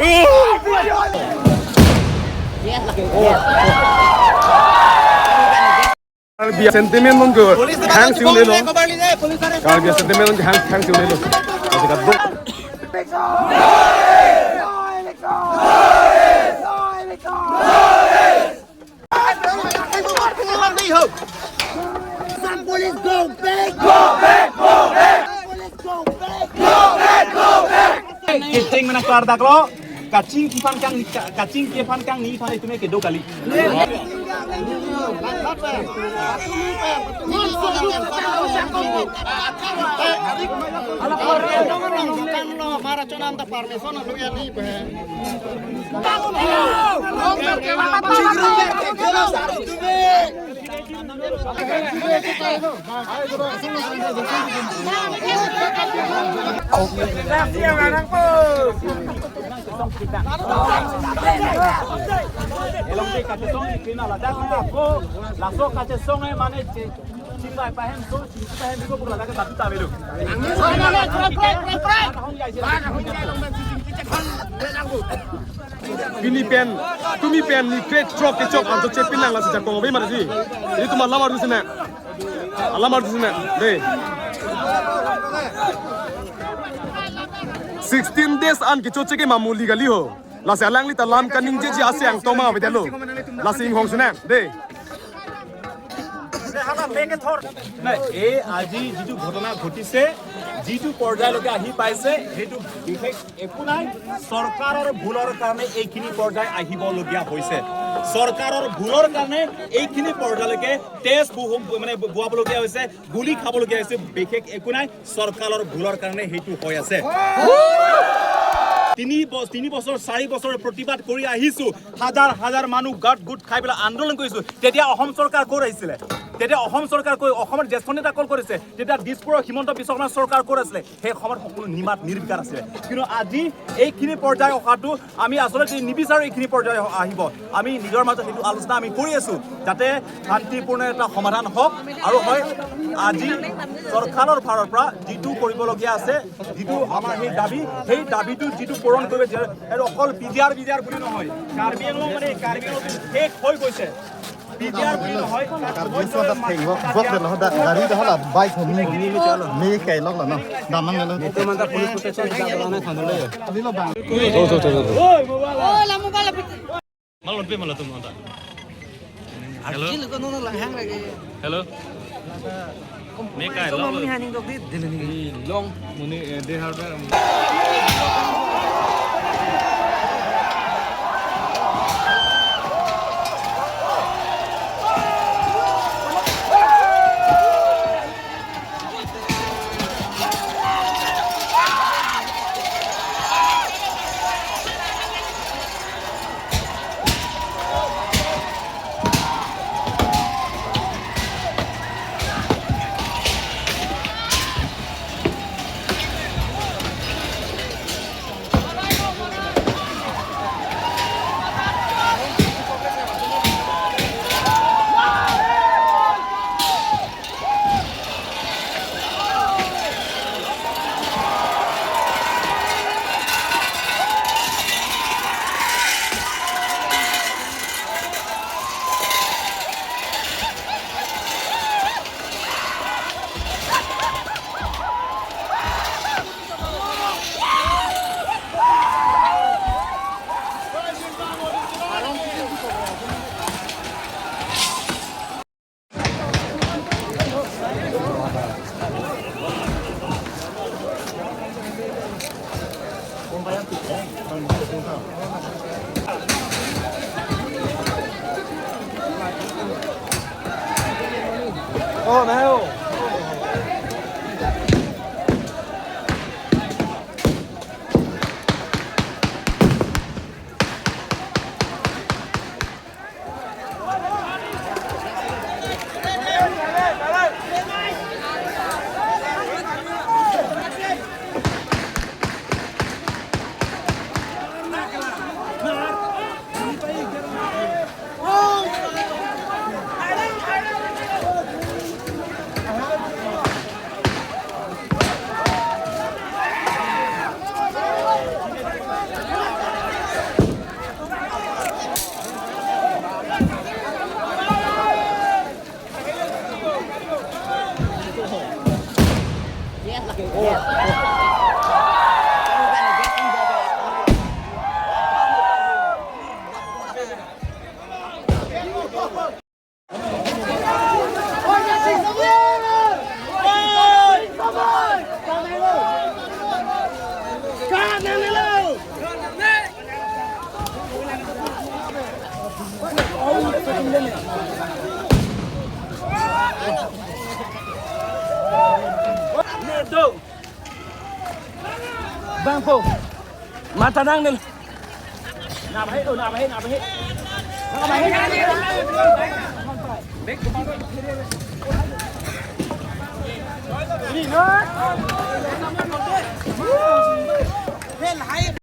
Biar sentimen mon ke hang siung le lo. Kalau biar sentimen mon hang siung le lo. Masih kaduk. Police go back! Go back! Go back! Police go back! Go back! Go back! Keting mana kelar dak lo? Kacing kifan kang ni fai tu me ke do kali. Elong de kache song kina la dak na ko la so kache song e mane chimbai pa hem so chimbai hem ko pura la ka ta velu Bini pen, tumi pen ni create truck ke chok anto chepin lang la sejak kong mana sih? Ini tu malam harus sana, deh. 16 days an ke choche ke mamuli gali ho. La selang li talam kaning je ji ase ang toma bedelo. La sing hong sana, deh. এই আজি যিটো ঘটনা ঘটিছে যিটো পৰ্যায়লৈকে আহি পাইছে সেইটো বিশেষ একো নাই চৰকাৰৰ ভুলৰ কাৰণে এইখিনি পৰ্যায় আহিবলগীয়া হৈছে চৰকাৰৰ ভুলৰ কাৰণে এইখিনি পৰ্যায়লৈকে তেজ মানে বুৱাবলগীয়া হৈছে গুলি খাবলগীয়া হৈছে বিশেষ একো নাই চৰকাৰৰ ভুলৰ কাৰণে সেইটো হৈ আছে 3 বছৰ 4 বছৰ প্ৰতিবাদ কৰি আহিছো হাজাৰ মানুহ গাট গুট খাই পেলাই আন্দোলন কৰিছো তেতিয়া অসম চৰকাৰ ক'ত আহিছিলে তেতিয়া অসম চৰকাৰ কৈ অসমৰ জ্যেষ্ঠ নেতা কল কৰিছে তেতিয়া দিছপুৰৰ হিমন্ত বিশ্ব শৰ্মা চৰকাৰ ক'ত আছিলে সেই সময়ত সকলো নিমাত নিৰ্বিকাৰ আছিলে কিন্তু আজি এইখিনি পৰ্যায় অহাটো আমি আচলতে নিবিচাৰো এইখিনি পৰ্যায় আহিব আমি নিজৰ মাজত সেইটো আলোচনা আমি কৰি আছো যাতে শান্তিপূৰ্ণ এটা সমাধান হওক আৰু হয় আজি চৰকাৰৰ ফালৰ পৰা যিটো কৰিবলগীয়া আছে যিটো আমাৰ সেই দাবীটো যিটো পূৰণ কৰিব আৰু অকল বিজাৰ বুলি নহয় কাৰ্বি আংলং মানে কাৰ্বি আংলং শেষ হৈ গৈছে বিজাৰ বুলি নহয় vot rồi nó dari đó là bay của mi cái lóc là nó đam ăn nó itu mantap police protection kita berana thandul ya ini lo bang Oh, la mobile. malah pe malah tu mantap hello Arjil ko nono lang hang lagi. hello me kai Ko lo mami haning ko dit dilani. long muni de har Oh, no. Bang po. Mata nang nil. Nào mà hết, nào mà hết, nào mà hết. Nào mà hết. Đi nữa.